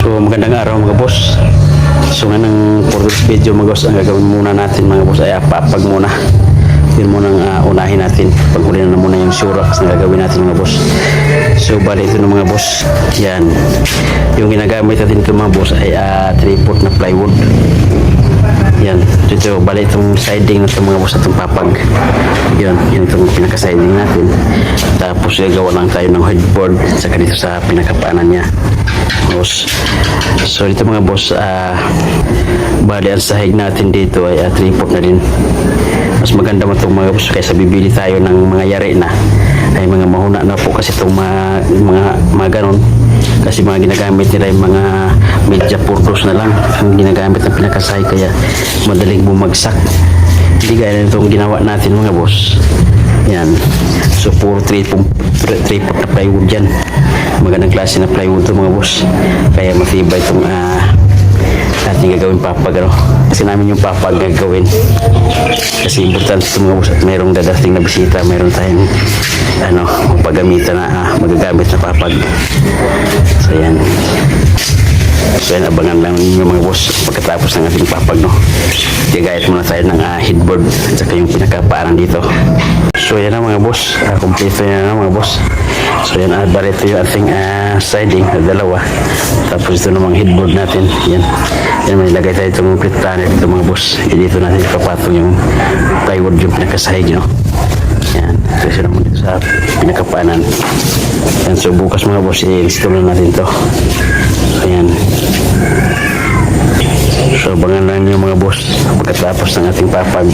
So magandang araw mga boss. So ngayon for this video mga boss, ang gagawin muna natin mga boss ay apapag muna. Yun muna ang unahin natin. Paghuli na muna yung surax na gagawin natin mga boss. So bali ito ng mga boss. Yan. Yung ginagamit natin ito mga boss ay 3/4 na plywood. Yan. Ito bali itong siding na ito mga boss, itong papag. Yan. Yan itong pinaka-siding natin. Tapos gagawa lang tayo ng headboard saka dito sa pinakapaanan niya. Boss. So dito mga boss, bali ang sahig natin dito ay 3/4 na din. Mas maganda mo itong mga boss kaysa bibili tayo ng mga yari na ay mga mahuna na po kasi itong mga ganon, kasi mga ginagamit nila yung mga media purdos na lang ang ginagamit ng pinakasahig, kaya madaling bumagsak. Hindi gaya itong ginawa natin mga boss. Yan. So puro 3/4 na plywood yan. Magandang klase na plywood to mga boss, kaya matibay itong ating gagawin papag, ano? Kasi namin yung papag gagawin kasi importante ito mga boss, at mayroong dadating na bisita, mayroon tayong paggamitan na magagamit na papag. So yan. So yan, abangan lang ninyo mga boss pagkatapos ng ating papag, no? Gagayat muna tayo ng headboard at saka yung pinakapaanan dito. So yan na mga boss, kompleto yan na mga boss. So yan, bali ito yung ating siding na dalawa. Tapos ito namang headboard natin. Yan. Yan, may lagay tayo itong plitaner dito mga boss. Dito natin ipapatong yung plywood, yung pinakasahig, no? Yan. So ito naman dito sa pinakapaanan. Yan. So bukas mga boss, i-install na natin to. So yan. So abangan lang nyo mga boss pagkatapos ng ating papag.